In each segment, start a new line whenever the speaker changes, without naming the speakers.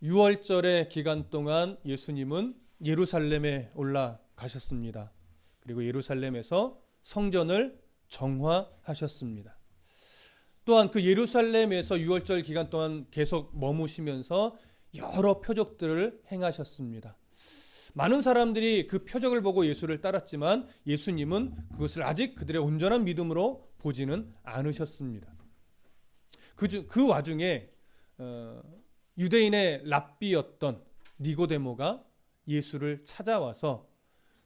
유월절의 기간 동안 예수님은 예루살렘에 올라가셨습니다. 그리고 예루살렘에서 성전을 정화하셨습니다. 또한 그 예루살렘에서 유월절 기간 동안 계속 머무시면서 여러 표적들을 행하셨습니다. 많은 사람들이 그 표적을 보고 예수를 따랐지만 예수님은 그것을 아직 그들의 온전한 믿음으로 보지는 않으셨습니다. 그 와중에 유대인의 랍비였던 니고데모가 예수를 찾아와서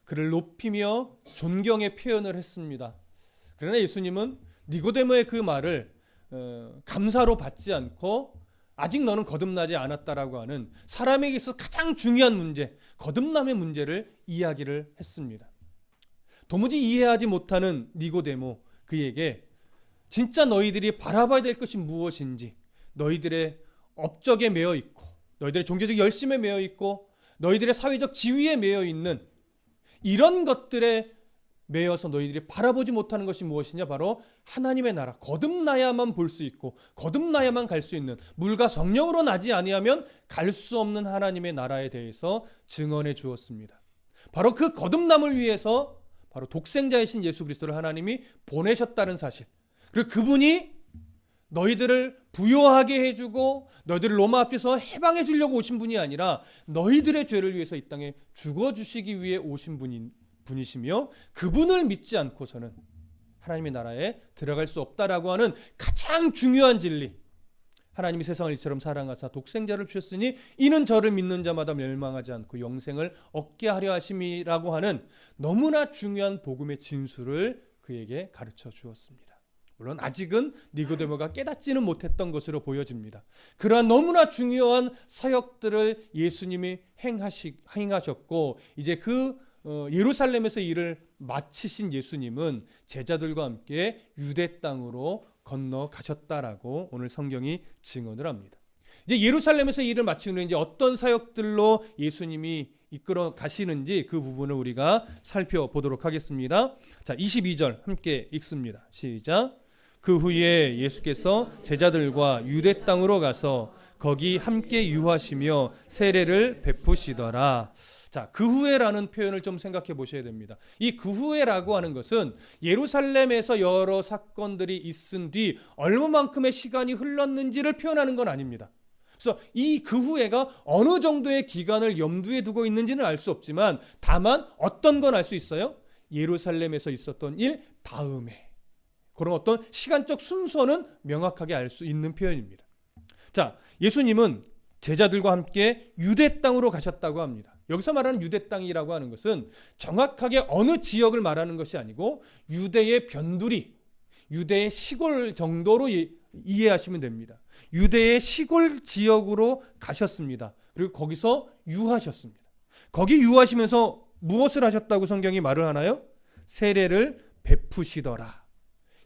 그를 높이며 존경의 표현을 했습니다. 그러나 예수님은 니고데모의 그 말을 감사로 받지 않고 아직 너는 거듭나지 않았다라고 하는 사람에게 있어서 가장 중요한 문제, 거듭남의 문제를 이야기를 했습니다. 도무지 이해하지 못하는 니고데모, 그에게 진짜 너희들이 바라봐야 될 것이 무엇인지, 너희들의 업적에 매여 있고 너희들의 종교적 열심에 매여 있고 너희들의 사회적 지위에 매여 있는 이런 것들에 매여서 너희들이 바라보지 못하는 것이 무엇이냐, 바로 하나님의 나라, 거듭나야만 볼 수 있고 거듭나야만 갈 수 있는, 물과 성령으로 나지 아니하면 갈 수 없는 하나님의 나라에 대해서 증언해 주었습니다. 바로 그 거듭남을 위해서 바로 독생자이신 예수 그리스도를 하나님이 보내셨다는 사실, 그리고 그분이 너희들을 부요하게 해주고 너희들을 로마 앞에서 해방해 주려고 오신 분이 아니라 너희들의 죄를 위해서 이 땅에 죽어주시기 위해 오신 분이시며, 그분을 믿지 않고서는 하나님의 나라에 들어갈 수 없다라고 하는 가장 중요한 진리, 하나님이 세상을 이처럼 사랑하사 독생자를 주셨으니 이는 저를 믿는 자마다 멸망하지 않고 영생을 얻게 하려 하심이라고 하는 너무나 중요한 복음의 진수를 그에게 가르쳐 주었습니다. 물론 아직은 니고데모가 깨닫지는 못했던 것으로 보여집니다. 그러한 너무나 중요한 사역들을 예수님이 행하셨고, 이제 그 예루살렘에서 일을 마치신 예수님은 제자들과 함께 유대 땅으로 건너가셨다라고 오늘 성경이 증언을 합니다. 이제 예루살렘에서 일을 마치는 이제 어떤 사역들로 예수님이 이끌어 가시는지 그 부분을 우리가 살펴보도록 하겠습니다. 자, 22절 함께 읽습니다. 시작. 그 후에 예수께서 제자들과 유대 땅으로 가서 거기 함께 유하시며 세례를 베푸시더라. 자, 그 후에라는 표현을 좀 생각해 보셔야 됩니다. 이 그 후에라고 하는 것은 예루살렘에서 여러 사건들이 있은 뒤 얼마만큼의 시간이 흘렀는지를 표현하는 건 아닙니다. 그래서 이 그 후에가 어느 정도의 기간을 염두에 두고 있는지는 알 수 없지만, 다만 어떤 건 알 수 있어요. 예루살렘에서 있었던 일 다음에, 그런 어떤 시간적 순서는 명확하게 알 수 있는 표현입니다. 자, 예수님은 제자들과 함께 유대 땅으로 가셨다고 합니다. 여기서 말하는 유대 땅이라고 하는 것은 정확하게 어느 지역을 말하는 것이 아니고 유대의 변두리, 유대의 시골 정도로 이해하시면 됩니다. 유대의 시골 지역으로 가셨습니다. 그리고 거기서 유하셨습니다. 거기 유하시면서 무엇을 하셨다고 성경이 말을 하나요? 세례를 베푸시더라.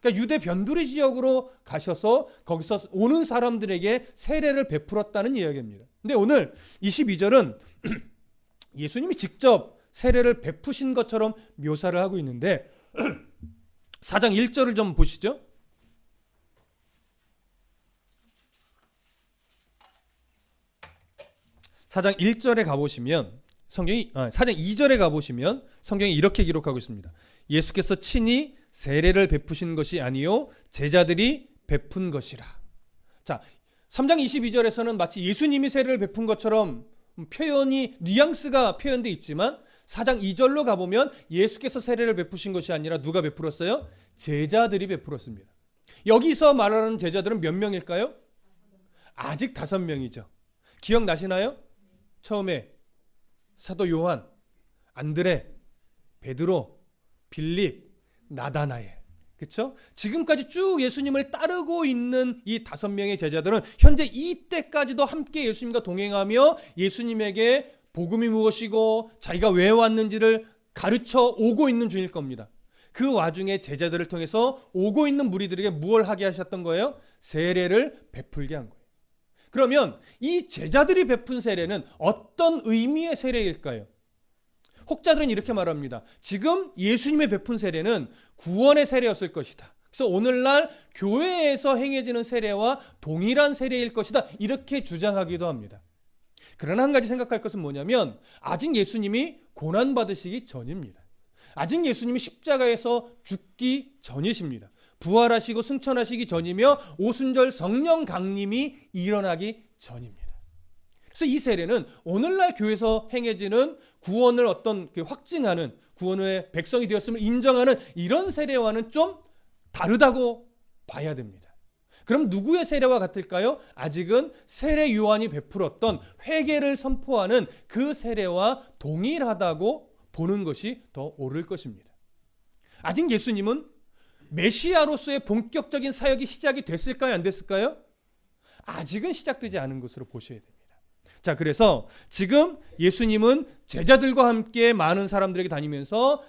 그러니까 유대 변두리 지역으로 가셔서 거기서 오는 사람들에게 세례를 베풀었다는 이야기입니다. 근데 오늘 22절은 예수님이 직접 세례를 베푸신 것처럼 묘사를 하고 있는데 4장 1절을 좀 보시죠. 4장 1절에 가보시면 4장 2절에 가보시면 성경이 이렇게 기록하고 있습니다. 예수께서 친히 세례를 베푸신 것이 아니요 제자들이 베푼 것이라. 자, 3장 22절에서는 마치 예수님이 세례를 베푼 것처럼 표현이 뉘앙스가 표현되어 있지만 4장 2절로 가보면 예수께서 세례를 베푸신 것이 아니라 누가 베풀었어요? 제자들이 베풀었습니다. 여기서 말하는 제자들은 몇 명일까요? 아직 5명이죠. 기억나시나요? 처음에 사도 요한, 안드레, 베드로, 빌립, 나다나엘, 그렇죠? 지금까지 쭉 예수님을 따르고 있는 이 5명의 제자들은 현재 이때까지도 함께 예수님과 동행하며 예수님에게 복음이 무엇이고 자기가 왜 왔는지를 가르쳐 오고 있는 중일 겁니다. 그 와중에 제자들을 통해서 오고 있는 무리들에게 무엇을 하게 하셨던 거예요? 세례를 베풀게 한 거예요. 그러면 이 제자들이 베푼 세례는 어떤 의미의 세례일까요? 혹자들은 이렇게 말합니다. 지금 예수님의 베푼 세례는 구원의 세례였을 것이다. 그래서 오늘날 교회에서 행해지는 세례와 동일한 세례일 것이다. 이렇게 주장하기도 합니다. 그러나 한 가지 생각할 것은 뭐냐면 아직 예수님이 고난받으시기 전입니다. 아직 예수님이 십자가에서 죽기 전이십니다. 부활하시고 승천하시기 전이며 오순절 성령 강림이 일어나기 전입니다. 그래서 이 세례는 오늘날 교회에서 행해지는 구원을 확증하는 구원의 백성이 되었음을 인정하는 이런 세례와는 좀 다르다고 봐야 됩니다. 그럼 누구의 세례와 같을까요? 아직은 세례 요한이 베풀었던 회개를 선포하는 그 세례와 동일하다고 보는 것이 더 옳을 것입니다. 아직 예수님은 메시아로서의 본격적인 사역이 시작이 됐을까요? 안 됐을까요? 아직은 시작되지 않은 것으로 보셔야 됩니다. 자, 그래서 지금 예수님은 제자들과 함께 많은 사람들에게 다니면서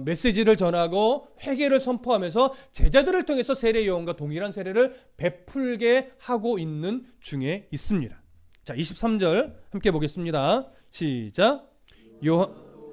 메시지를 전하고 회개를 선포하면서 제자들을 통해서 세례 요한과 동일한 세례를 베풀게 하고 있는 중에 있습니다. 자, 23절 함께 보겠습니다. 시작.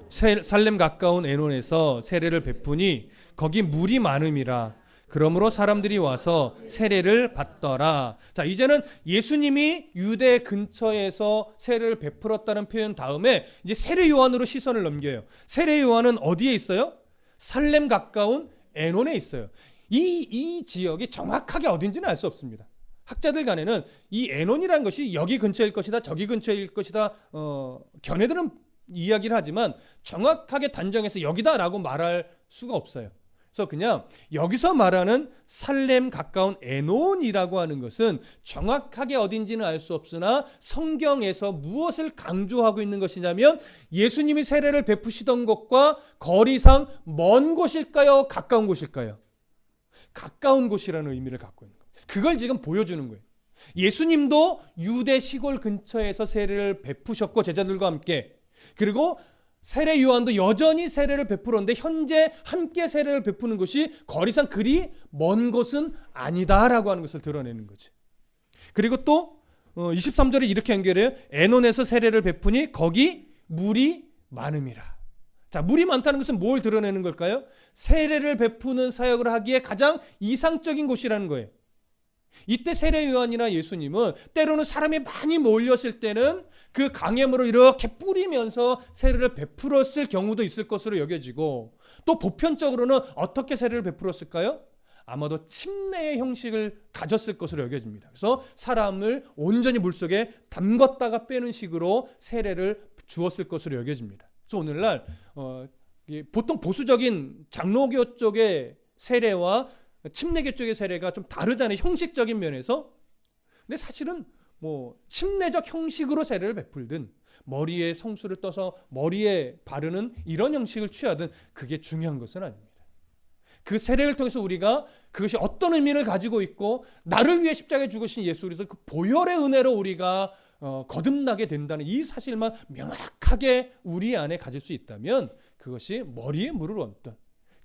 살렘 가까운 에논에서 세례를 베푸니 거기 물이 많음이라. 그러므로 사람들이 와서 세례를 받더라. 자, 이제는 예수님이 유대 근처에서 세례를 베풀었다는 표현 다음에 이제 세례 요한으로 시선을 넘겨요. 세례 요한은 어디에 있어요? 살렘 가까운 에논에 있어요. 이 지역이 정확하게 어딘지는 알 수 없습니다. 학자들 간에는 이 에논이라는 것이 여기 근처일 것이다, 저기 근처일 것이다, 견해들은 이야기를 하지만 정확하게 단정해서 여기다라고 말할 수가 없어요. 그래서 그냥 여기서 말하는 살렘 가까운 에논이라고 하는 것은 정확하게 어딘지는 알 수 없으나 성경에서 무엇을 강조하고 있는 것이냐면 예수님이 세례를 베푸시던 곳과 거리상 먼 곳일까요? 가까운 곳일까요? 가까운 곳이라는 의미를 갖고 있는 겁니다. 그걸 지금 보여주는 거예요. 예수님도 유대 시골 근처에서 세례를 베푸셨고 제자들과 함께, 그리고 세례 요한도 여전히 세례를 베풀었는데 현재 함께 세례를 베푸는 것이 거리상 그리 먼 곳은 아니다라고 하는 것을 드러내는 거지. 그리고 또 23절에 이렇게 연결해요. 에논에서 세례를 베푸니 거기 물이 많음이라. 자, 물이 많다는 것은 뭘 드러내는 걸까요? 세례를 베푸는 사역을 하기에 가장 이상적인 곳이라는 거예요. 이때 세례 요한이나 예수님은 때로는 사람이 많이 몰렸을 때는 그 강염으로 이렇게 뿌리면서 세례를 베풀었을 경우도 있을 것으로 여겨지고, 또 보편적으로는 어떻게 세례를 베풀었을까요? 아마도 침례의 형식을 가졌을 것으로 여겨집니다. 그래서 사람을 온전히 물속에 담궜다가 빼는 식으로 세례를 주었을 것으로 여겨집니다. 그래서 오늘날 보통 보수적인 장로교 쪽의 세례와 침례교 쪽의 세례가 좀 다르잖아요. 형식적인 면에서. 근데 사실은 침례적 형식으로 세례를 베풀든 머리에 성수를 떠서 머리에 바르는 이런 형식을 취하든 그게 중요한 것은 아닙니다. 그 세례를 통해서 우리가 그것이 어떤 의미를 가지고 있고 나를 위해 십자가에 죽으신 예수 그리스도 그 보혈의 은혜로 우리가 거듭나게 된다는 이 사실만 명확하게 우리 안에 가질 수 있다면 그것이 머리에 물을 얹든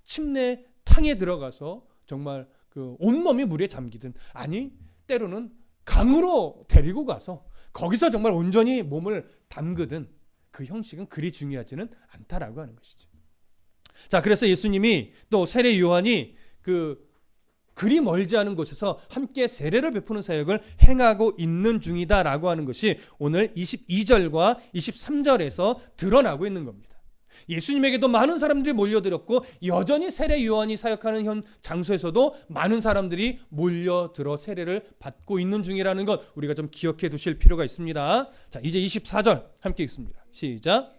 침례 탕에 들어가서 정말 그 온몸이 물에 잠기든, 아니 때로는 강으로 데리고 가서 거기서 정말 온전히 몸을 담그든 그 형식은 그리 중요하지는 않다라고 하는 것이죠. 자, 그래서 예수님이 또 세례 요한이 그리 멀지 않은 곳에서 함께 세례를 베푸는 사역을 행하고 있는 중이다라고 하는 것이 오늘 22절과 23절에서 드러나고 있는 겁니다. 예수님에게도 많은 사람들이 몰려들었고 여전히 세례 요한이 사역하는 현 장소에서도 많은 사람들이 몰려들어 세례를 받고 있는 중이라는 것 우리가 좀 기억해 두실 필요가 있습니다. 자, 이제 24절 함께 읽습니다. 시작.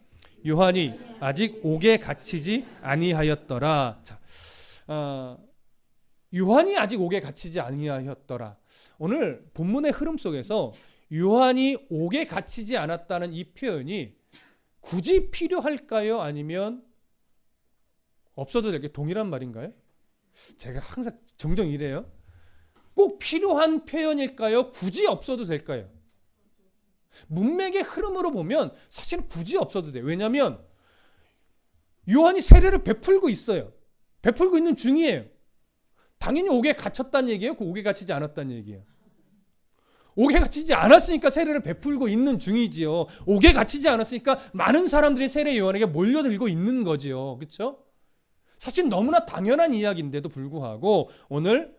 요한이 아직 옥에 갇히지 아니하였더라. 자, 요한이 아직 옥에 갇히지 아니하였더라. 오늘 본문의 흐름 속에서 요한이 옥에 갇히지 않았다는 이 표현이 굳이 필요할까요? 아니면 없어도 되게 동일한 말인가요? 제가 항상 종종 이래요. 꼭 필요한 표현일까요? 굳이 없어도 될까요? 문맥의 흐름으로 보면 사실은 굳이 없어도 돼요. 왜냐하면 요한이 세례를 베풀고 있어요. 베풀고 있는 중이에요. 당연히 옥에 갇혔다는 얘기예요? 옥에 갇히지 않았다는 얘기예요? 옥에 갇히지 않았으니까 세례를 베풀고 있는 중이지요. 옥에 갇히지 않았으니까 많은 사람들이 세례 요한에게 몰려들고 있는 거지요. 그렇죠? 사실 너무나 당연한 이야기인데도 불구하고 오늘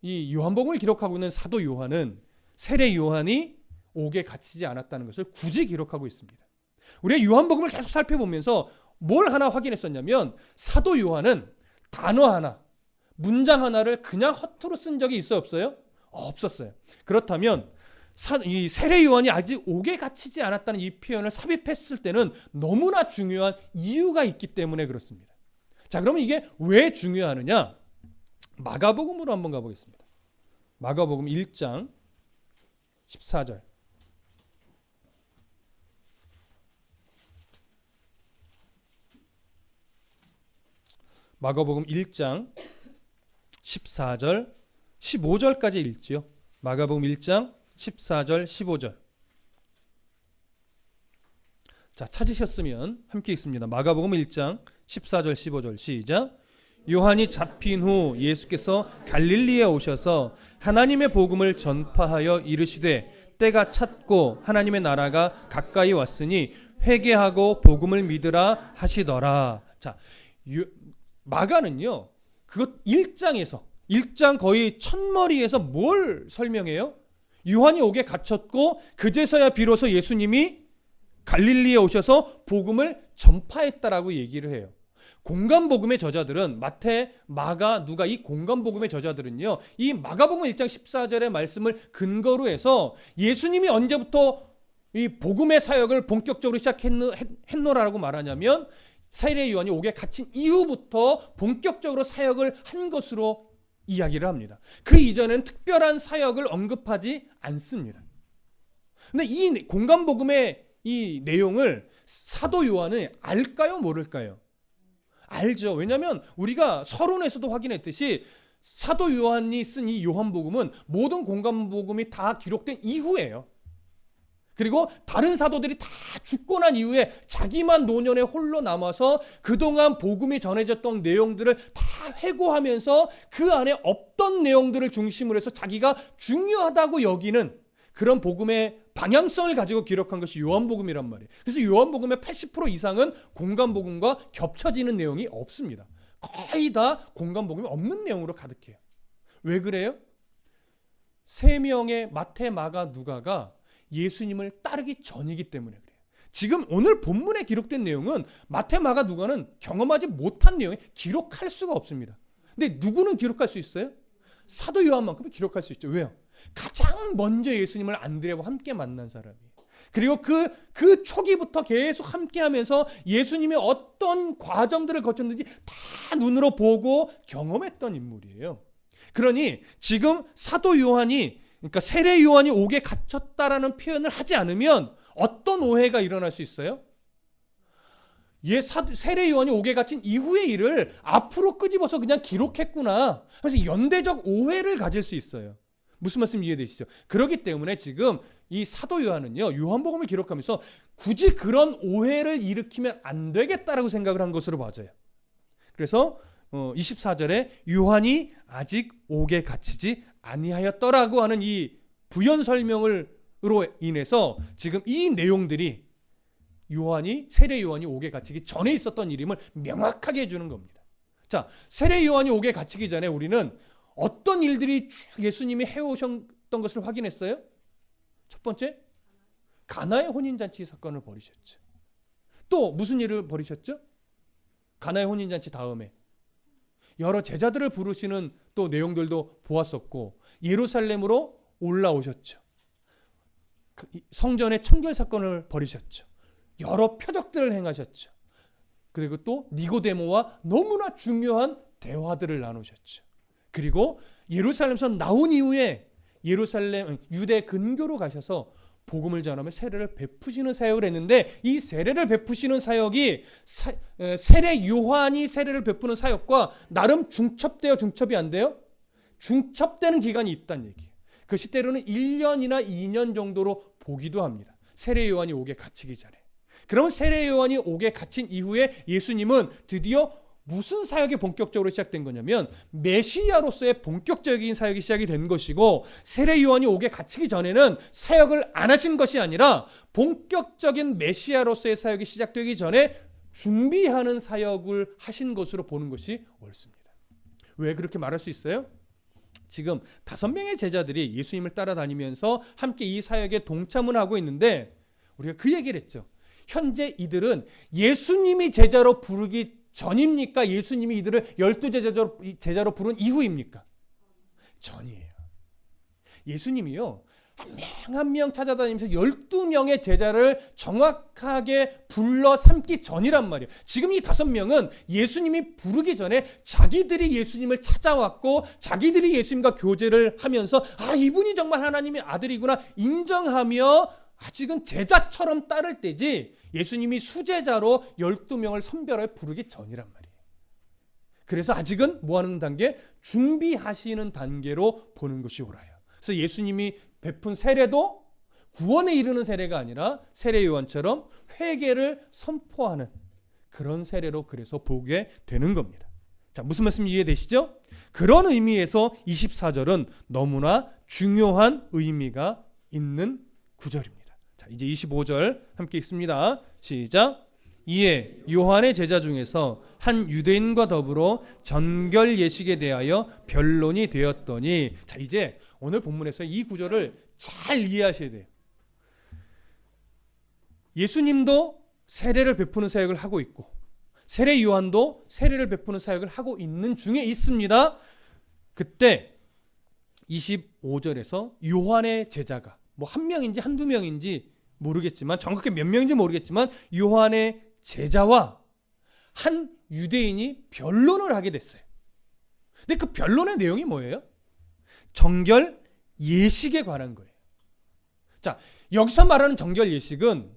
이 요한복음을 기록하고 있는 사도 요한은 세례 요한이 옥에 갇히지 않았다는 것을 굳이 기록하고 있습니다. 우리가 요한복음을 계속 살펴보면서 뭘 하나 확인했었냐면 사도 요한은 단어 하나, 문장 하나를 그냥 허투루 쓴 적이 있어요, 없어요? 없었어요. 그렇다면 이 세례 요한이 아직 옥에 갇히지 않았다는 이 표현을 삽입했을 때는 너무나 중요한 이유가 있기 때문에 그렇습니다. 자, 그러면 이게 왜 중요하느냐? 마가복음으로 한번 가보겠습니다. 마가복음 1장 14절. 마가복음 1장 14절 15절까지 읽지요. 마가복음 1장 14절 15절. 자, 찾으셨으면 함께 읽습니다. 마가복음 1장 14절 15절 시작. 요한이 잡힌 후 예수께서 갈릴리에 오셔서 하나님의 복음을 전파하여 이르시되 때가 찼고 하나님의 나라가 가까이 왔으니 회개하고 복음을 믿으라 하시더라. 자, 마가는요, 그것 1장 거의 첫머리에서 뭘 설명해요? 요한이 옥에 갇혔고 그제서야 비로소 예수님이 갈릴리에 오셔서 복음을 전파했다라고 얘기를 해요. 공간복음의 저자들은 마태, 마가, 누가 이 공간복음의 저자들은요, 이 마가복음 1장 14절의 말씀을 근거로 해서 예수님이 언제부터 이 복음의 사역을 본격적으로 시작했노라고 말하냐면 세례 요한이 옥에 갇힌 이후부터 본격적으로 사역을 한 것으로 이야기를 합니다. 그 이전에는 특별한 사역을 언급하지 않습니다. 근데 이 공간복음의 이 내용을 사도 요한은 알까요, 모를까요? 알죠. 왜냐하면 우리가 서론에서도 확인했듯이 사도 요한이 쓴 이 요한복음은 모든 공간복음이 다 기록된 이후예요. 그리고 다른 사도들이 다 죽고 난 이후에 자기만 노년에 홀로 남아서 그동안 복음이 전해졌던 내용들을 다 회고하면서 그 안에 없던 내용들을 중심으로 해서 자기가 중요하다고 여기는 그런 복음의 방향성을 가지고 기록한 것이 요한복음이란 말이에요. 그래서 요한복음의 80% 이상은 공간복음과 겹쳐지는 내용이 없습니다. 거의 다 공간복음이 없는 내용으로 가득해요. 왜 그래요? 3명의 마태, 마가, 누가가 예수님을 따르기 전이기 때문에 그래요. 지금 오늘 본문에 기록된 내용은 마태, 마가, 누가는 경험하지 못한 내용에 기록할 수가 없습니다. 근데 누구는 기록할 수 있어요? 사도 요한만큼은 기록할 수 있죠. 왜요? 가장 먼저 예수님을 안드레와 함께 만난 사람이에요. 그리고 그 초기부터 계속 함께 하면서 예수님이 어떤 과정들을 거쳤는지 다 눈으로 보고 경험했던 인물이에요. 그러니 지금 사도 요한이, 그러니까 세례 요한이 옥에 갇혔다라는 표현을 하지 않으면 어떤 오해가 일어날 수 있어요? 세례 요한이 옥에 갇힌 이후의 일을 앞으로 끄집어서 그냥 기록했구나. 그래서 연대적 오해를 가질 수 있어요. 무슨 말씀 이해되시죠? 그렇기 때문에 지금 이 사도 요한은요, 요한복음을 기록하면서 굳이 그런 오해를 일으키면 안 되겠다라고 생각을 한 것으로 봐져요. 그래서 24절에 요한이 아직 옥에 갇히지 아니하였더라고 하는 이 부연 설명으로 인해서 지금 이 내용들이 세례 요한이 옥에 갇히기 전에 있었던 일임을 명확하게 해주는 겁니다. 자, 세례 요한이 옥에 갇히기 전에 우리는 어떤 일들이 예수님이 해오셨던 것을 확인했어요? 첫 번째, 가나의 혼인잔치 사건을 벌이셨죠. 또 무슨 일을 벌이셨죠? 가나의 혼인잔치 다음에 여러 제자들을 부르시는 또 내용들도 보았었고, 예루살렘으로 올라오셨죠. 성전의 청결 사건을 벌이셨죠. 여러 표적들을 행하셨죠. 그리고 또 니고데모와 너무나 중요한 대화들을 나누셨죠. 그리고 예루살렘에서 나온 이후에 유대 근교로 가셔서 복음을 전하며 세례를 베푸시는 사역을 했는데, 이 세례를 베푸시는 사역이 세례 요한이 세례를 베푸는 사역과 나름 중첩돼요, 중첩이 안 돼요? 중첩되는 기간이 있다는 얘기예요. 그것이 때로는 1년이나 2년 정도로 보기도 합니다. 세례 요한이 옥에 갇히기 전에. 그러면 세례 요한이 옥에 갇힌 이후에 예수님은 드디어 무슨 사역이 본격적으로 시작된 거냐면 메시아로서의 본격적인 사역이 시작이 된 것이고, 세례 요한이 옥에 갇히기 전에는 사역을 안 하신 것이 아니라 본격적인 메시아로서의 사역이 시작되기 전에 준비하는 사역을 하신 것으로 보는 것이 옳습니다. 왜 그렇게 말할 수 있어요? 지금 5명의 제자들이 예수님을 따라다니면서 함께 이 사역에 동참을 하고 있는데 우리가 그 얘기를 했죠. 현재 이들은 예수님이 제자로 부르기 전입니까? 예수님이 이들을 12 제자로 부른 이후입니까? 전이에요. 예수님이요, 한 명 한 명 찾아다니면서 12명의 제자를 정확하게 불러 삼기 전이란 말이에요. 지금 이 5명은 예수님이 부르기 전에 자기들이 예수님을 찾아왔고 자기들이 예수님과 교제를 하면서 아, 이분이 정말 하나님의 아들이구나 인정하며 아직은 제자처럼 따를 때지 예수님이 수제자로 12명을 선별하여 부르기 전이란 말이에요. 그래서 아직은 뭐하는 단계? 준비하시는 단계로 보는 것이 옳아요. 그래서 예수님이 베푼 세례도 구원에 이르는 세례가 아니라 세례 요한처럼 회개를 선포하는 그런 세례로 그래서 보게 되는 겁니다. 자, 무슨 말씀 이해되시죠? 그런 의미에서 24절은 너무나 중요한 의미가 있는 구절입니다. 자, 이제 25절 함께 읽습니다. 시작. 이에 요한의 제자 중에서 한 유대인과 더불어 전결 예식에 대하여 변론이 되었더니, 자, 이제 오늘 본문에서 이 구절을 잘 이해하셔야 돼요. 예수님도 세례를 베푸는 사역을 하고 있고 세례 요한도 세례를 베푸는 사역을 하고 있는 중에 있습니다. 그때 25절에서 요한의 제자가 뭐 한 명인지 한두 명인지 모르겠지만 정확히 몇 명인지 모르겠지만 요한의 제자와 한 유대인이 변론을 하게 됐어요. 근데 그 변론의 내용이 뭐예요? 정결 예식에 관한 거예요. 자, 여기서 말하는 정결 예식은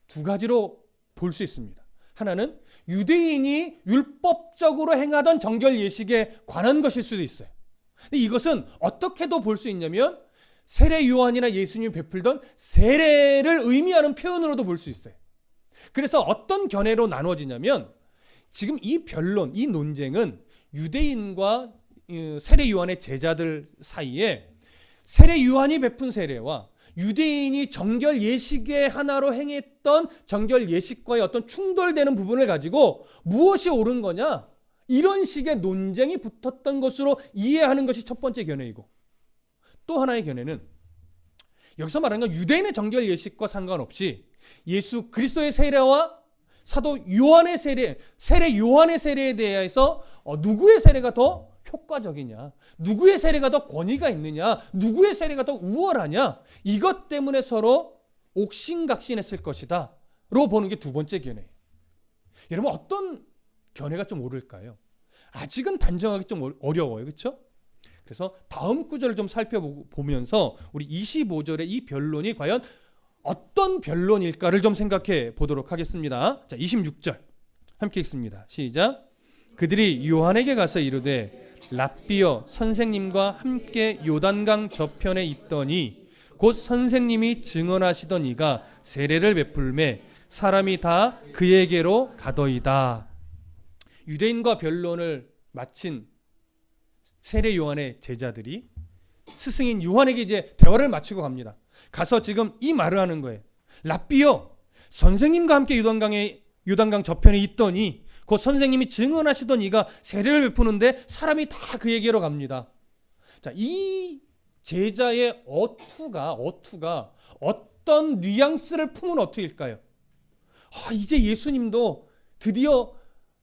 두 가지로 볼 수 있습니다. 하나는 유대인이 율법적으로 행하던 정결 예식에 관한 것일 수도 있어요. 근데 이것은 어떻게도 볼 수 있냐면 세례 요한이나 예수님이 베풀던 세례를 의미하는 표현으로도 볼 수 있어요. 그래서 어떤 견해로 나눠지냐면 지금 이 변론, 이 논쟁은 유대인과 세례 요한의 제자들 사이에 세례 요한이 베푼 세례와 유대인이 정결 예식의 하나로 행했던 정결 예식과의 어떤 충돌되는 부분을 가지고 무엇이 옳은 거냐, 이런 식의 논쟁이 붙었던 것으로 이해하는 것이 첫 번째 견해이고, 또 하나의 견해는 여기서 말하는 건 유대인의 정결 예식과 상관없이 예수 그리스도의 세례와 사도 요한의 세례 요한의 세례에 대해서 누구의 세례가 더 효과적이냐, 누구의 세례가 더 권위가 있느냐, 누구의 세례가 더 우월하냐, 이것 때문에 서로 옥신각신했을 것이다 로 보는 게 두 번째 견해예요. 여러분, 어떤 견해가 좀 옳을까요? 아직은 단정하기 좀 어려워요. 그렇죠? 그래서 다음 구절을 좀 살펴보면서 우리 25절의 이 변론이 과연 어떤 변론일까를 좀 생각해 보도록 하겠습니다. 자, 26절 함께 읽습니다. 시작. 그들이 요한에게 가서 이르되 랍비여, 선생님과 함께 요단강 저편에 있더니 곧 선생님이 증언하시던 이가 세례를 베풀매 사람이 다 그에게로 가더이다. 유대인과 변론을 마친 세례 요한의 제자들이 스승인 요한에게 이제 대화를 마치고 갑니다. 가서 지금 이 말을 하는 거예요. 랍비여, 선생님과 함께 요단강 저편에 있더니 그 선생님이 증언하시던 이가 세례를 베푸는데 사람이 다 그에게로 갑니다. 자, 이 제자의 어투가 어떤 뉘앙스를 품은 어투일까요? 이제 예수님도 드디어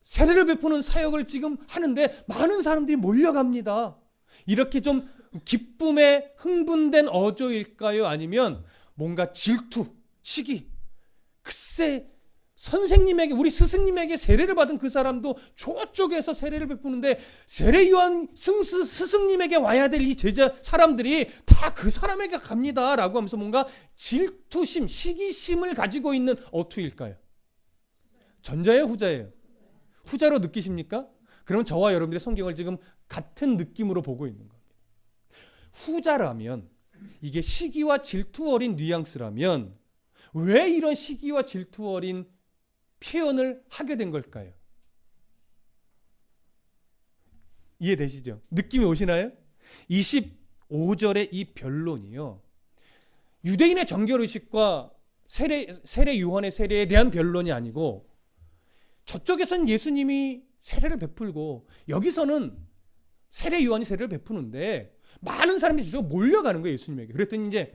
세례를 베푸는 사역을 지금 하는데 많은 사람들이 몰려갑니다. 이렇게 좀 기쁨에 흥분된 어조일까요? 아니면 뭔가 질투, 시기, 글쎄 선생님에게, 우리 스승님에게 세례를 받은 그 사람도 저쪽에서 세례를 베푸는데 세례 요한 스승님에게 와야 될 이 제자 사람들이 다 그 사람에게 갑니다 라고 하면서 뭔가 질투심, 시기심을 가지고 있는 어투일까요? 전자예요, 후자예요? 후자로 느끼십니까? 그러면 저와 여러분들의 성경을 지금 같은 느낌으로 보고 있는 겁니다. 후자라면, 이게 시기와 질투 어린 뉘앙스라면 왜 이런 시기와 질투 어린 표현을 하게 된 걸까요? 이해되시죠? 느낌이 오시나요? 25절의 이 변론이요, 유대인의 정결의식과 세례 요한의 세례에 대한 변론이 아니고 저쪽에서는 예수님이 세례를 베풀고 여기서는 세례 요한이 세례를 베푸는데 많은 사람들이 저쪽으로 몰려가는 거예요, 예수님에게. 그랬더니 이제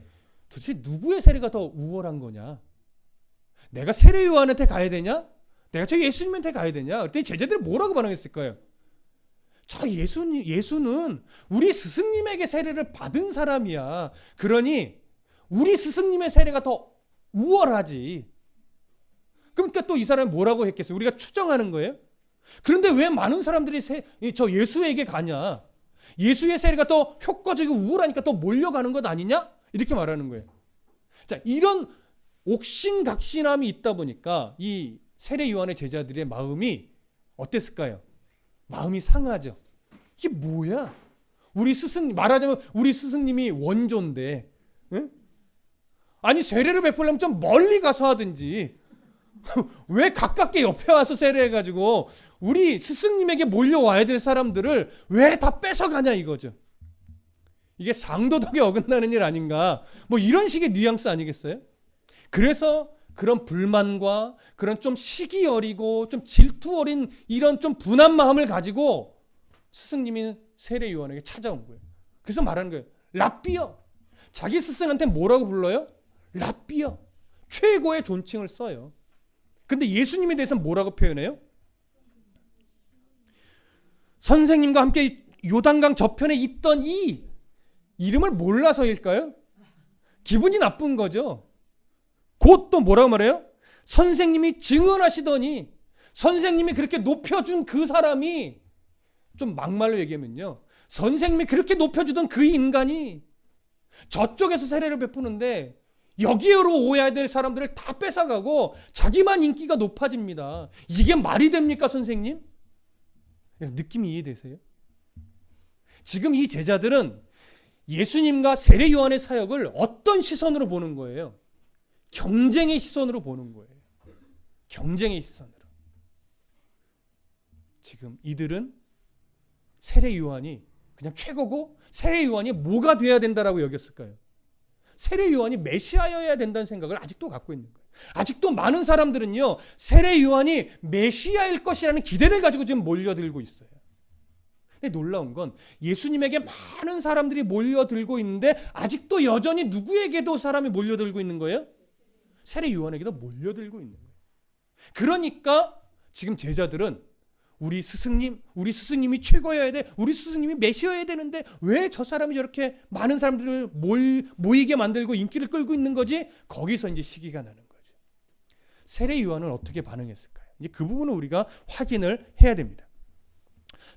도대체 누구의 세례가 더 우월한 거냐? 내가 세례 요한한테 가야 되냐? 내가 저 예수님한테 가야 되냐? 그랬더니 제자들이 뭐라고 반응했을까요? 저 예수는 우리 스승님에게 세례를 받은 사람이야. 그러니 우리 스승님의 세례가 더 우월하지. 그러니까 또 이 사람이 뭐라고 했겠어요? 우리가 추정하는 거예요. 그런데 왜 많은 사람들이 저 예수에게 가냐? 예수의 세례가 더 효과적이고 우월하니까 또 몰려가는 것 아니냐? 이렇게 말하는 거예요. 자, 이런 옥신각신함이 있다 보니까 이 세례 요한의 제자들의 마음이 어땠을까요? 마음이 상하죠. 이게 뭐야? 우리 스승님, 말하자면 우리 스승님이 원조인데, 응? 아니 세례를 베풀려면 좀 멀리 가서 하든지 왜 가깝게 옆에 와서 세례해가지고 우리 스승님에게 몰려와야 될 사람들을 왜 다 뺏어가냐 이거죠. 이게 상도덕에 어긋나는 일 아닌가, 뭐 이런 식의 뉘앙스 아니겠어요? 그래서 그런 불만과 그런 좀 시기 어리고 좀 질투 어린 이런 좀 분한 마음을 가지고 스승님이 세례 요한에게 찾아온 거예요. 그래서 말하는 거예요. 랍비여. 자기 스승한테 뭐라고 불러요? 랍비여. 최고의 존칭을 써요. 근데 예수님에 대해서는 뭐라고 표현해요? 선생님과 함께 요단강 저편에 있던 이 이름을 몰라서일까요? 기분이 나쁜 거죠. 곧 또 뭐라고 말해요? 선생님이 증언하시더니, 선생님이 그렇게 높여준 그 사람이, 좀 막말로 얘기하면요, 선생님이 그렇게 높여주던 그 인간이 저쪽에서 세례를 베푸는데 여기로 오야 될 사람들을 다 뺏어가고 자기만 인기가 높아집니다. 이게 말이 됩니까, 선생님? 느낌이 이해되세요? 지금 이 제자들은 예수님과 세례 요한의 사역을 어떤 시선으로 보는 거예요? 경쟁의 시선으로 보는 거예요. 경쟁의 시선으로. 지금 이들은 세례 요한이 그냥 최고고 세례 요한이 뭐가 돼야 된다라고 여겼을까요? 세례 요한이 메시아여야 된다는 생각을 아직도 갖고 있는 거예요. 아직도 많은 사람들은요, 세례 요한이 메시아일 것이라는 기대를 가지고 지금 몰려들고 있어요. 근데 놀라운 건 예수님에게 많은 사람들이 몰려들고 있는데 아직도 여전히 누구에게도 사람이 몰려들고 있는 거예요? 세례 요한에게도 몰려들고 있는 거예요. 그러니까 지금 제자들은 우리 스승님이 최고여야 돼. 우리 스승님이 메시아여야 되는데 왜 저 사람이 저렇게 많은 사람들을 모이게 만들고 인기를 끌고 있는 거지? 거기서 이제 시기가 나는 거죠. 세례 요한은 어떻게 반응했을까요? 이제 그 부분을 우리가 확인을 해야 됩니다.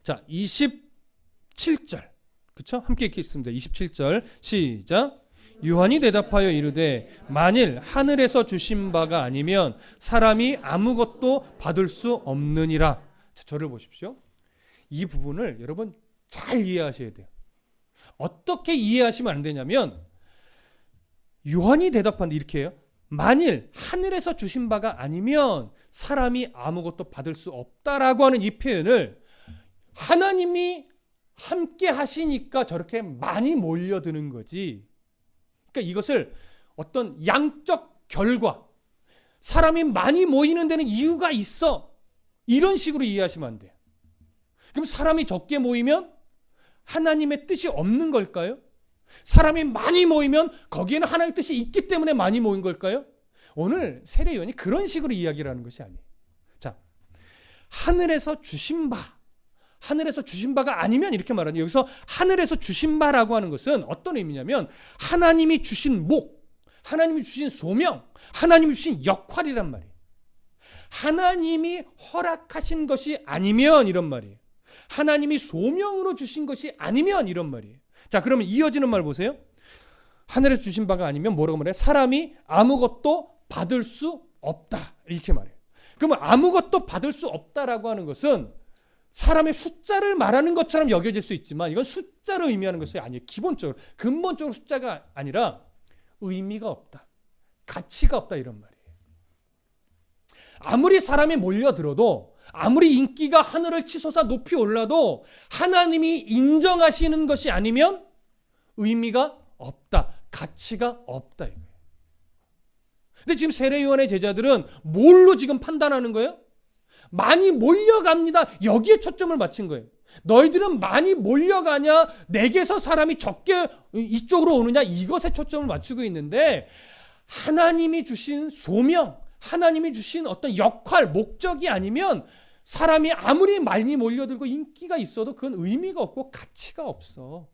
자, 27절. 그렇죠? 함께 읽겠습니다. 27절. 시작. 요한이 대답하여 이르되 만일 하늘에서 주신 바가 아니면 사람이 아무것도 받을 수 없느니라. 자, 저를 보십시오. 이 부분을 여러분 잘 이해하셔야 돼요. 어떻게 이해하시면 안 되냐면 요한이 대답하는데 이렇게 해요. 만일 하늘에서 주신 바가 아니면 사람이 아무것도 받을 수 없다라고 하는 이 표현을 하나님이 함께 하시니까 저렇게 많이 몰려드는 거지. 그러니까 이것을 어떤 양적 결과, 사람이 많이 모이는 데는 이유가 있어, 이런 식으로 이해하시면 안 돼요. 그럼 사람이 적게 모이면 하나님의 뜻이 없는 걸까요? 사람이 많이 모이면 거기에는 하나님의 뜻이 있기 때문에 많이 모인 걸까요? 오늘 세례 요한이 그런 식으로 이야기를 하는 것이 아니에요. 자, 하늘에서 주신 바가 아니면 이렇게 말하는, 여기서 하늘에서 주신 바라고 하는 것은 어떤 의미냐면 하나님이 주신 목, 하나님이 주신 소명, 하나님이 주신 역할이란 말이에요. 하나님이 허락하신 것이 아니면 이런 말이에요. 하나님이 소명으로 주신 것이 아니면 이런 말이에요. 자, 그러면 이어지는 말 보세요. 하늘에서 주신 바가 아니면 뭐라고 말해요? 사람이 아무것도 받을 수 없다, 이렇게 말해요. 그러면 아무것도 받을 수 없다라고 하는 것은 사람의 숫자를 말하는 것처럼 여겨질 수 있지만 이건 숫자를 의미하는 것이 아니에요. 기본적으로, 근본적으로 숫자가 아니라 의미가 없다, 가치가 없다, 이런 말이에요. 아무리 사람이 몰려들어도, 아무리 인기가 하늘을 치솟아 높이 올라도 하나님이 인정하시는 것이 아니면 의미가 없다, 가치가 없다, 이거예요. 근데 지금 세례 요한의 제자들은 뭘로 지금 판단하는 거예요? 많이 몰려갑니다. 여기에 초점을 맞춘 거예요. 너희들은 많이 몰려가냐, 내게서 사람이 적게 이쪽으로 오느냐, 이것에 초점을 맞추고 있는데, 하나님이 주신 소명, 하나님이 주신 어떤 역할, 목적이 아니면 사람이 아무리 많이 몰려들고 인기가 있어도 그건 의미가 없고 가치가 없어.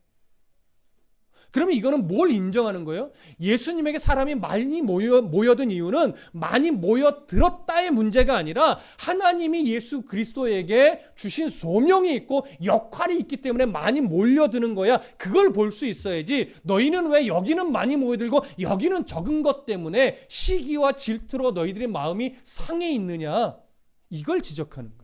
그러면 이거는 뭘 인정하는 거예요? 예수님에게 사람이 많이 모여든 이유는 많이 모여들었다의 문제가 아니라 하나님이 예수 그리스도에게 주신 소명이 있고 역할이 있기 때문에 많이 몰려드는 거야. 그걸 볼 수 있어야지. 너희는 왜 여기는 많이 모여들고 여기는 적은 것 때문에 시기와 질투로 너희들의 마음이 상해 있느냐. 이걸 지적하는 거죠.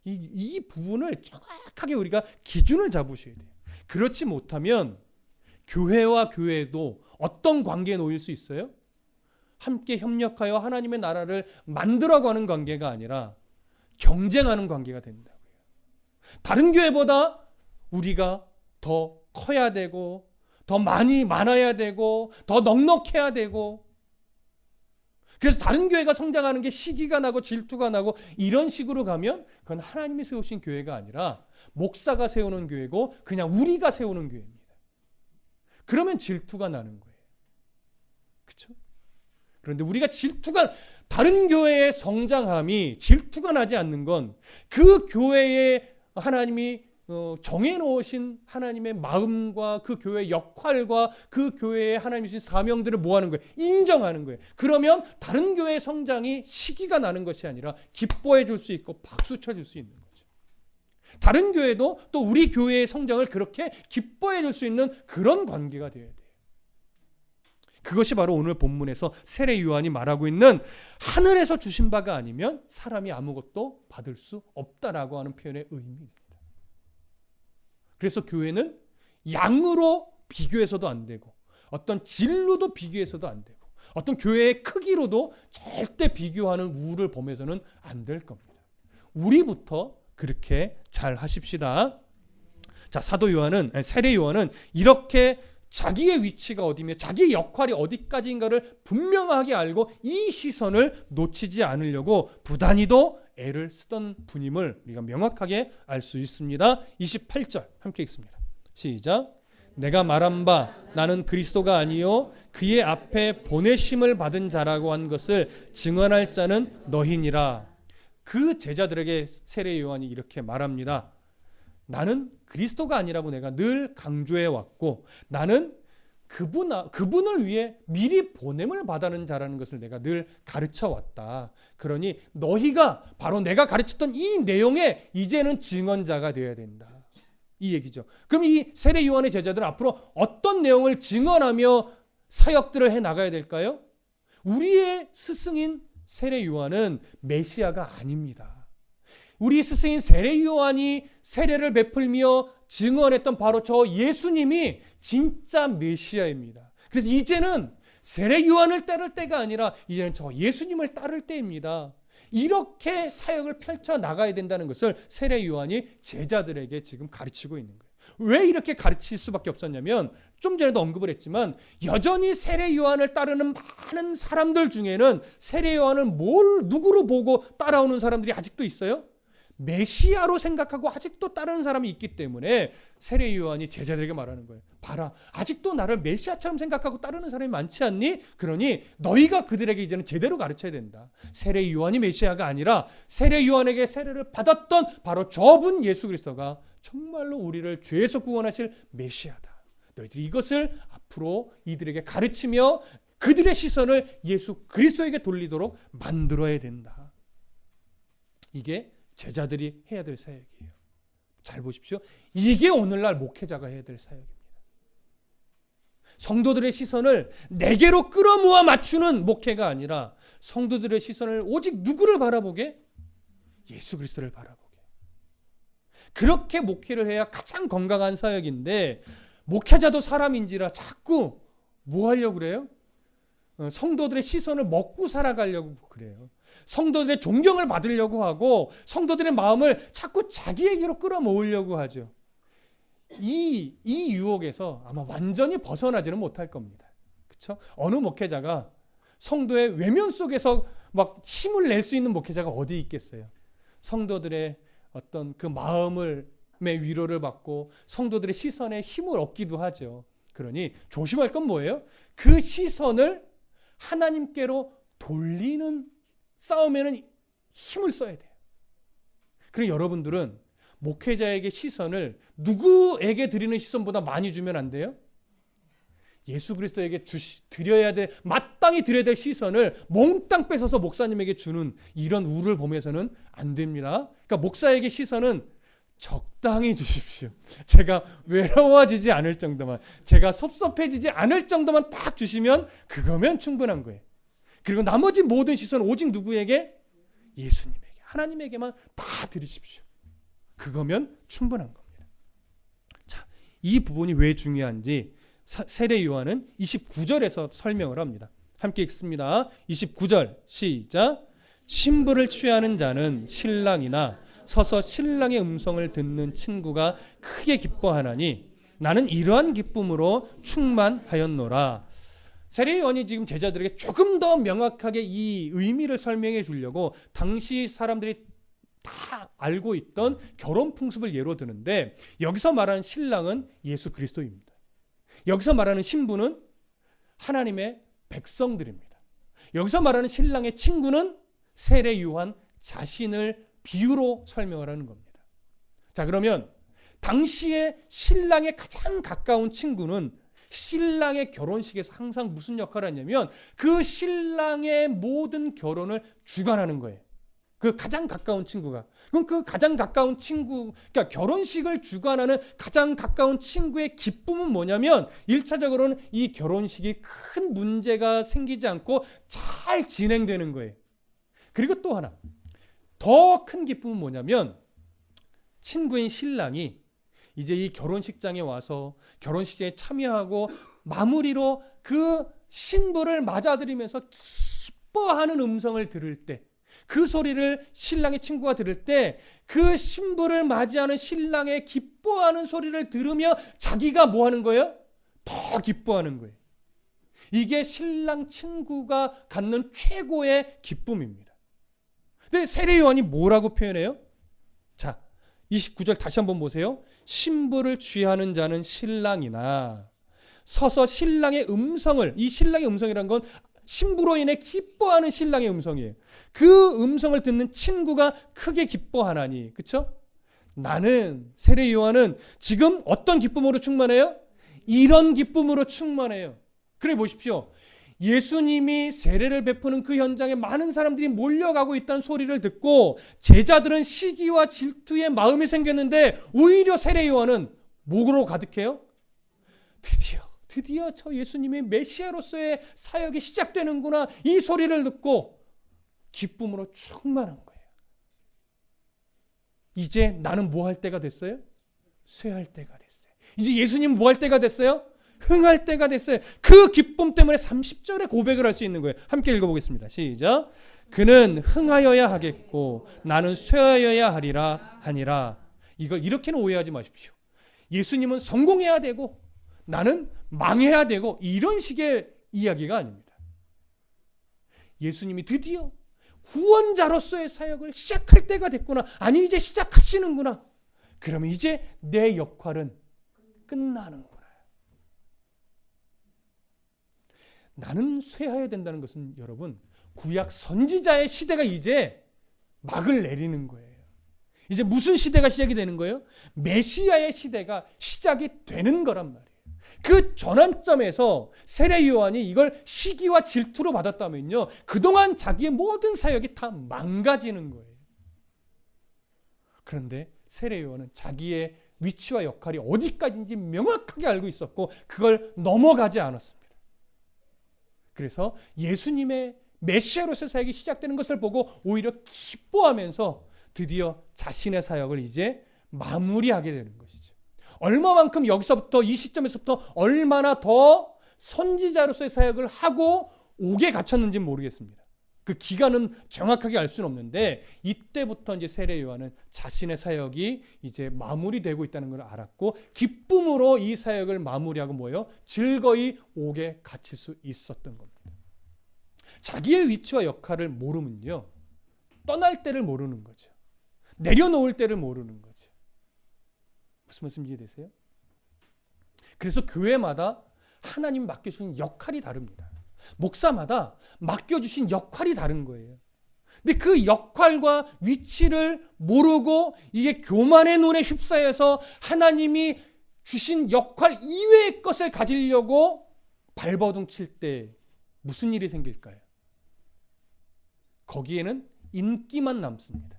이 부분을 정확하게 우리가 기준을 잡으셔야 돼요. 그렇지 못하면 교회와 교회도 어떤 관계에 놓일 수 있어요? 함께 협력하여 하나님의 나라를 만들어가는 관계가 아니라 경쟁하는 관계가 된다고요. 다른 교회보다 우리가 더 커야 되고 더 많아야 되고 더 넉넉해야 되고, 그래서 다른 교회가 성장하는 게 시기가 나고 질투가 나고 이런 식으로 가면 그건 하나님이 세우신 교회가 아니라 목사가 세우는 교회고 그냥 우리가 세우는 교회입니다. 그러면 질투가 나는 거예요. 그렇죠? 그런데 우리가 다른 교회의 성장함이 질투가 나지 않는 건 그 교회에 하나님이 정해놓으신 하나님의 마음과 그 교회의 역할과 그 교회에 하나님이 주신 사명들을 뭐하는 거예요? 인정하는 거예요. 그러면 다른 교회의 성장이 시기가 나는 것이 아니라 기뻐해 줄 수 있고 박수 쳐줄 수 있는 거죠. 다른 교회도 또 우리 교회의 성장을 그렇게 기뻐해 줄 수 있는 그런 관계가 되어야 돼요. 그것이 바로 오늘 본문에서 세례 요한이 말하고 있는 하늘에서 주신 바가 아니면 사람이 아무것도 받을 수 없다라고 하는 표현의 의미입니다. 그래서 교회는 양으로 비교해서도 안 되고 어떤 진로도 비교해서도 안 되고 어떤 교회의 크기로도 절대 비교하는 우를 범해서는 안 될 겁니다. 우리부터 그렇게 잘 하십시다. 자, 세례 요한은 이렇게 자기의 위치가 어디며 자기의 역할이 어디까지인가를 분명하게 알고 이 시선을 놓치지 않으려고 부단히도 애를 쓰던 분임을 우리가 명확하게 알 수 있습니다. 28절 함께 읽습니다. 시작. 내가 말한 바 나는 그리스도가 아니요 그의 앞에 보내심을 받은 자라고 한 것을 증언할 자는 너희니라. 그 제자들에게 세례 요한이 이렇게 말합니다. 나는 그리스도가 아니라고 내가 늘 강조해 왔고 나는 그분을 위해 미리 보냄을 받아는 자라는 것을 내가 늘 가르쳐 왔다. 그러니 너희가 바로 내가 가르쳤던 이 내용에 이제는 증언자가 되어야 된다. 이 얘기죠. 그럼 이 세례 요한의 제자들은 앞으로 어떤 내용을 증언하며 사역들을 해 나가야 될까요? 우리의 스승인 세례 요한은 메시아가 아닙니다. 우리 스승인 세례 요한이 세례를 베풀며 증언했던 바로 저 예수님이 진짜 메시아입니다. 그래서 이제는 세례 요한을 따를 때가 아니라 이제는 저 예수님을 따를 때입니다. 이렇게 사역을 펼쳐 나가야 된다는 것을 세례 요한이 제자들에게 지금 가르치고 있는 거예요. 왜 이렇게 가르칠 수밖에 없었냐면 좀 전에도 언급을 했지만 여전히 세례 요한을 따르는 많은 사람들 중에는 세례 요한을 누구로 보고 따라오는 사람들이 아직도 있어요? 메시아로 생각하고 아직도 따르는 사람이 있기 때문에 세례 요한이 제자들에게 말하는 거예요. 봐라, 아직도 나를 메시아처럼 생각하고 따르는 사람이 많지 않니? 그러니 너희가 그들에게 이제는 제대로 가르쳐야 된다. 세례 요한이 메시아가 아니라 세례 요한에게 세례를 받았던 바로 저분 예수 그리스도가 정말로 우리를 죄에서 구원하실 메시아다. 너희들이 이것을 앞으로 이들에게 가르치며 그들의 시선을 예수 그리스도에게 돌리도록 만들어야 된다. 이게 제자들이 해야 될 사역이에요. 잘 보십시오. 이게 오늘날 목회자가 해야 될 사역입니다. 성도들의 시선을 내게로 끌어모아 맞추는 목회가 아니라 성도들의 시선을 오직 누구를 바라보게? 예수 그리스도를 바라보게. 그렇게 목회를 해야 가장 건강한 사역인데 목회자도 사람인지라 자꾸 뭐 하려고 그래요? 성도들의 시선을 먹고 살아가려고 그래요. 성도들의 존경을 받으려고 하고 성도들의 마음을 자꾸 자기에게로 끌어모으려고 하죠. 이 유혹에서 아마 완전히 벗어나지는 못할 겁니다. 그렇죠? 어느 목회자가 성도의 외면 속에서 막 힘을 낼 수 있는 목회자가 어디 있겠어요? 성도들의 어떤 그 마음의 위로를 받고 성도들의 시선에 힘을 얻기도 하죠. 그러니 조심할 건 뭐예요? 그 시선을 하나님께로 돌리는 싸움에는 힘을 써야 돼요. 그리고 여러분들은 목회자에게 시선을 누구에게 드리는 시선보다 많이 주면 안 돼요? 예수 그리스도에게 드려야 될, 마땅히 드려야 될 시선을 몽땅 뺏어서 목사님에게 주는 이런 우를 보면서는 안 됩니다. 그러니까 목사에게 시선은 적당히 주십시오. 제가 외로워지지 않을 정도만, 제가 섭섭해지지 않을 정도만 딱 주시면 그거면 충분한 거예요. 그리고 나머지 모든 시선은 오직 누구에게? 예수님에게, 하나님에게만 다 드리십시오. 그거면 충분한 겁니다. 자, 이 부분이 왜 중요한지 세례 요한은 29절에서 설명을 합니다. 함께 읽습니다. 29절 시작. 신부를 취하는 자는 신랑이나 서서 신랑의 음성을 듣는 친구가 크게 기뻐하나니 나는 이러한 기쁨으로 충만하였노라. 세례 요한이 지금 제자들에게 조금 더 명확하게 이 의미를 설명해 주려고 당시 사람들이 다 알고 있던 결혼 풍습을 예로 드는데, 여기서 말하는 신랑은 예수 그리스도입니다. 여기서 말하는 신부는 하나님의 백성들입니다. 여기서 말하는 신랑의 친구는 세례 요한 자신을 비유로 설명을 하는 겁니다. 자, 그러면 당시에 신랑의 가장 가까운 친구는 신랑의 결혼식에서 항상 무슨 역할을 하냐면 그 신랑의 모든 결혼을 주관하는 거예요. 그 가장 가까운 친구가. 그럼 그 가장 가까운 친구, 그러니까 결혼식을 주관하는 가장 가까운 친구의 기쁨은 뭐냐면 1차적으로는 이 결혼식이 큰 문제가 생기지 않고 잘 진행되는 거예요. 그리고 또 하나, 더 큰 기쁨은 뭐냐면 친구인 신랑이 이제 이 결혼식장에 와서 결혼식에 참여하고 마무리로 그 신부를 맞아들이면서 기뻐하는 음성을 들을 때, 그 소리를 신랑의 친구가 들을 때 그 신부를 맞이하는 신랑의 기뻐하는 소리를 들으며 자기가 뭐 하는 거예요? 더 기뻐하는 거예요. 이게 신랑 친구가 갖는 최고의 기쁨입니다. 근데 세례 요한이 뭐라고 표현해요? 자, 29절 다시 한번 보세요. 신부를 취하는 자는 신랑이나 서서 신랑의 음성을, 이 신랑의 음성이란 건 신부로 인해 기뻐하는 신랑의 음성이에요. 그 음성을 듣는 친구가 크게 기뻐하나니. 그렇죠? 나는, 세례 요한은 지금 어떤 기쁨으로 충만해요? 이런 기쁨으로 충만해요. 그래 보십시오. 예수님이 세례를 베푸는 그 현장에 많은 사람들이 몰려가고 있다는 소리를 듣고 제자들은 시기와 질투의 마음이 생겼는데 오히려 세례 요한은 뭐로 가득해요? 드디어 저 예수님의 메시아로서의 사역이 시작되는구나, 이 소리를 듣고 기쁨으로 충만한 거예요. 이제 나는 뭐 할 때가 됐어요? 쇠할 때가 됐어요. 이제 예수님은 뭐 할 때가 됐어요? 흥할 때가 됐어요. 그 기쁨 때문에 30절에 고백을 할 수 있는 거예요. 함께 읽어보겠습니다. 시작. 그는 흥하여야 하겠고 나는 쇠하여야 하니라. 이걸 이렇게는 오해하지 마십시오. 예수님은 성공해야 되고 나는 망해야 되고 이런 식의 이야기가 아닙니다. 예수님이 드디어 구원자로서의 사역을 시작할 때가 됐구나. 아니, 이제 시작하시는구나. 그러면 이제 내 역할은 끝나는구나. 나는 쇠하여야 된다는 것은 여러분, 구약 선지자의 시대가 이제 막을 내리는 거예요. 이제 무슨 시대가 시작이 되는 거예요? 메시아의 시대가 시작이 되는 거란 말이에요. 그 전환점에서 세례 요한이 이걸 시기와 질투로 받았다면요, 그동안 자기의 모든 사역이 다 망가지는 거예요. 그런데 세례 요한은 자기의 위치와 역할이 어디까지인지 명확하게 알고 있었고 그걸 넘어가지 않았습니다. 그래서 예수님의 메시아로서의 사역이 시작되는 것을 보고 오히려 기뻐하면서 드디어 자신의 사역을 이제 마무리하게 되는 것이죠. 얼마만큼 여기서부터, 이 시점에서부터 얼마나 더 선지자로서의 사역을 하고 옥에 갇혔는지는 모르겠습니다. 그 기간은 정확하게 알 수는 없는데 이때부터 이제 세례 요한은 자신의 사역이 이제 마무리되고 있다는 걸 알았고 기쁨으로 이 사역을 마무리하고 뭐예요? 즐거이 옥에 갇힐 수 있었던 겁니다. 자기의 위치와 역할을 모르면요, 떠날 때를 모르는 거죠. 내려놓을 때를 모르는 거죠. 무슨 말씀 이해되세요? 그래서 교회마다 하나님 맡겨주신 역할이 다릅니다. 목사마다 맡겨주신 역할이 다른 거예요. 근데 그 역할과 위치를 모르고 이게 교만의 눈에 휩싸여서 하나님이 주신 역할 이외의 것을 가지려고 발버둥 칠 때 무슨 일이 생길까요? 거기에는 인기만 남습니다.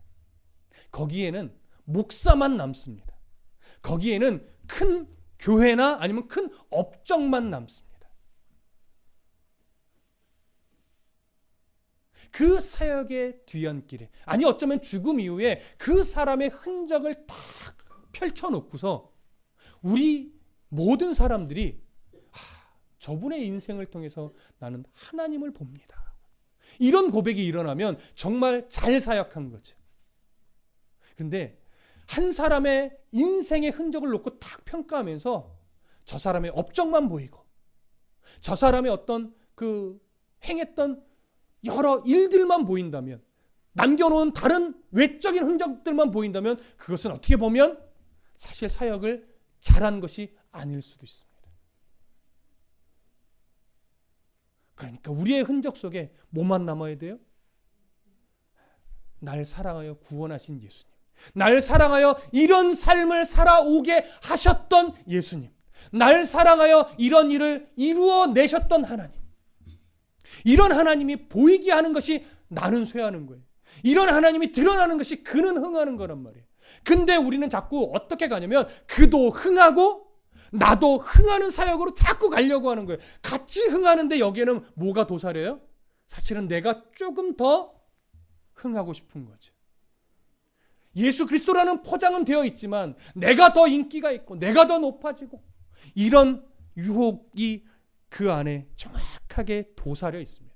거기에는 목사만 남습니다. 거기에는 큰 교회나 아니면 큰 업적만 남습니다. 그 사역의 뒤안길에, 아니 어쩌면 죽음 이후에 그 사람의 흔적을 딱 펼쳐놓고서 우리 모든 사람들이 저분의 인생을 통해서 나는 하나님을 봅니다. 이런 고백이 일어나면 정말 잘 사역한 거죠. 그런데 한 사람의 인생의 흔적을 놓고 딱 평가하면서 저 사람의 업적만 보이고 저 사람의 어떤 그 행했던 여러 일들만 보인다면, 남겨놓은 다른 외적인 흔적들만 보인다면 그것은 어떻게 보면 사실 사역을 잘한 것이 아닐 수도 있습니다. 그러니까 우리의 흔적 속에 뭐만 남아야 돼요? 날 사랑하여 구원하신 예수님, 날 사랑하여 이런 삶을 살아오게 하셨던 예수님, 날 사랑하여 이런 일을 이루어내셨던 하나님, 이런 하나님이 보이게 하는 것이 나는 쇠하는 거예요. 이런 하나님이 드러나는 것이 그는 흥하는 거란 말이에요. 근데 우리는 자꾸 어떻게 가냐면 그도 흥하고 나도 흥하는 사역으로 자꾸 가려고 하는 거예요. 같이 흥하는데 여기에는 뭐가 도사려요? 사실은 내가 조금 더 흥하고 싶은 거죠. 예수 그리스도라는 포장은 되어 있지만 내가 더 인기가 있고 내가 더 높아지고 이런 유혹이 그 안에 정확하게 도사려 있습니다.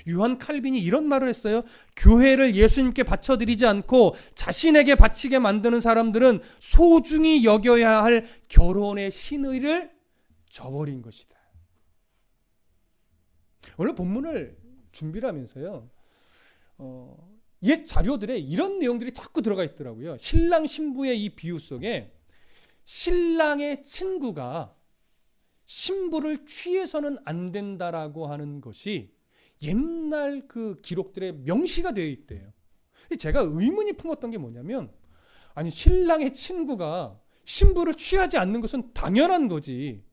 요한 칼빈이 이런 말을 했어요. 교회를 예수님께 바쳐드리지 않고 자신에게 바치게 만드는 사람들은 소중히 여겨야 할 결혼의 신의를 저버린 것이다. 오늘 본문을 준비를 하면서요, 옛 자료들에 이런 내용들이 자꾸 들어가 있더라고요. 신랑 신부의 이 비유 속에 신랑의 친구가 신부를 취해서는 안 된다라고 하는 것이 옛날 그 기록들에 명시가 되어 있대요. 제가 의문이 품었던 게 뭐냐면, 아니 신랑의 친구가 신부를 취하지 않는 것은 당연한 거지.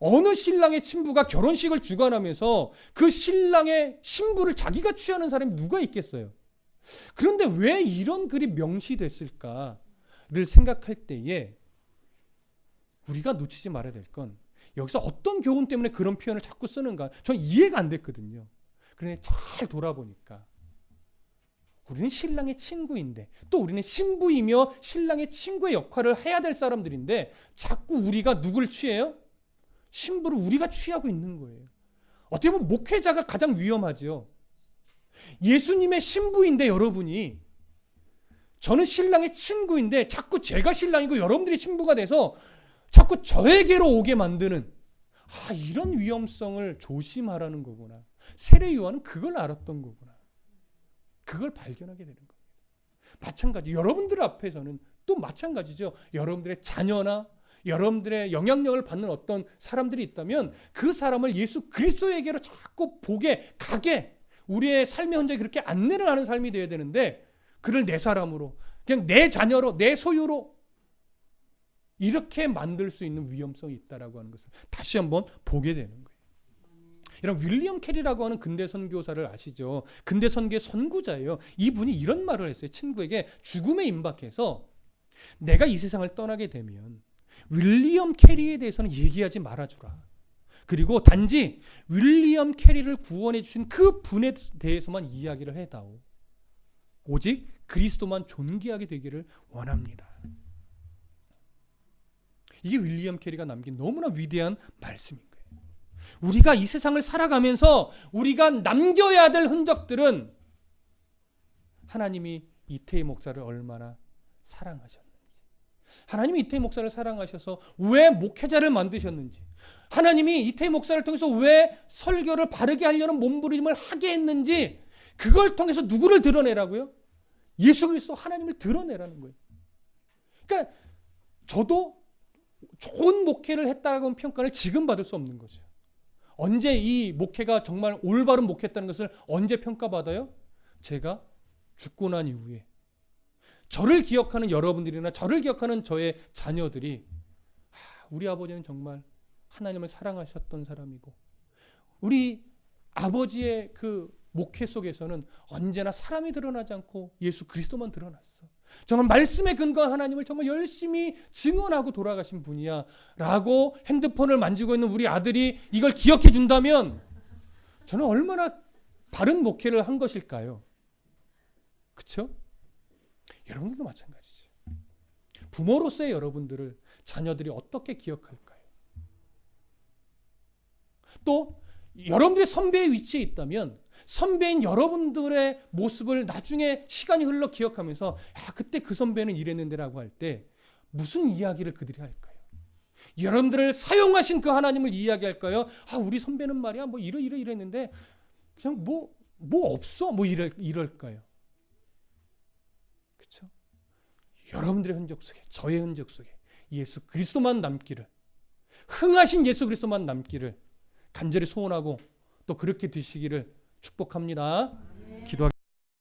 어느 신랑의 친구가 결혼식을 주관하면서 그 신랑의 신부를 자기가 취하는 사람이 누가 있겠어요? 그런데 왜 이런 글이 명시됐을까를 생각할 때에 우리가 놓치지 말아야 될 건, 여기서 어떤 교훈 때문에 그런 표현을 자꾸 쓰는가 저는 이해가 안 됐거든요. 그런데 잘 돌아보니까 우리는 신랑의 친구인데 또 우리는 신부이며 신랑의 친구의 역할을 해야 될 사람들인데 자꾸 우리가 누굴 취해요? 신부를 우리가 취하고 있는 거예요. 어떻게 보면 목회자가 가장 위험하죠. 예수님의 신부인데 여러분이, 저는 신랑의 친구인데 자꾸 제가 신랑이고 여러분들이 신부가 돼서 자꾸 저에게로 오게 만드는, 이런 위험성을 조심하라는 거구나. 세례 요한은 그걸 알았던 거구나. 그걸 발견하게 되는 겁니다. 마찬가지, 여러분들 앞에서는 또 마찬가지죠. 여러분들의 자녀나 여러분들의 영향력을 받는 어떤 사람들이 있다면 그 사람을 예수 그리스도에게로 자꾸 보게 가게, 우리의 삶의 흔적이 그렇게 안내를 하는 삶이 되어야 되는데 그를 내 사람으로, 그냥 내 자녀로, 내 소유로 이렇게 만들 수 있는 위험성이 있다라고 하는 것을 다시 한번 보게 되는 거예요. 이런 윌리엄 캐리라고 하는 근대 선교사를 아시죠? 근대 선교의 선구자예요. 이분이 이런 말을 했어요. 친구에게 죽음에 임박해서 내가 이 세상을 떠나게 되면 윌리엄 캐리에 대해서는 얘기하지 말아주라. 그리고 단지 윌리엄 캐리를 구원해 주신 그 분에 대해서만 이야기를 해다오. 오직 그리스도만 존귀하게 되기를 원합니다. 이게 윌리엄 캐리가 남긴 너무나 위대한 말씀인 거예요. 우리가 이 세상을 살아가면서 우리가 남겨야 될 흔적들은 하나님이 이태희 목사를 얼마나 사랑하셨는지, 하나님이 이태희 목사를 사랑하셔서 왜 목회자를 만드셨는지, 하나님이 이태희 목사를 통해서 왜 설교를 바르게 하려는 몸부림을 하게 했는지, 그걸 통해서 누구를 드러내라고요? 예수 그리스도 하나님을 드러내라는 거예요. 그러니까 저도 좋은 목회를 했다고 평가를 지금 받을 수 없는 거죠. 언제 이 목회가 정말 올바른 목회했다는 것을 언제 평가받아요? 제가 죽고 난 이후에 저를 기억하는 여러분들이나 저를 기억하는 저의 자녀들이 우리 아버지는 정말 하나님을 사랑하셨던 사람이고 우리 아버지의 그 목회 속에서는 언제나 사람이 드러나지 않고 예수 그리스도만 드러났어. 정말 말씀에 근거한 하나님을 정말 열심히 증언하고 돌아가신 분이야 라고 핸드폰을 만지고 있는 우리 아들이 이걸 기억해 준다면 저는 얼마나 바른 목회를 한 것일까요? 그렇죠? 여러분들도 마찬가지죠. 부모로서의 여러분들을 자녀들이 어떻게 기억할까요? 또 여러분들이 선배의 위치에 있다면 선배인 여러분들의 모습을 나중에 시간이 흘러 기억하면서 그때 그 선배는 이랬는데라고 할 때 무슨 이야기를 그들이 할까요? 여러분들을 사용하신 그 하나님을 이야기할까요? 우리 선배는 말이야 뭐 이랬는데 그냥 뭐 없어 뭐 이럴까요? 그렇죠? 여러분들의 흔적 속에 저의 흔적 속에 예수 그리스도만 남기를 흥하신 예수 그리스도만 남기를 간절히 소원하고 또 그렇게 되시기를 축복합니다. 기도하겠습니다.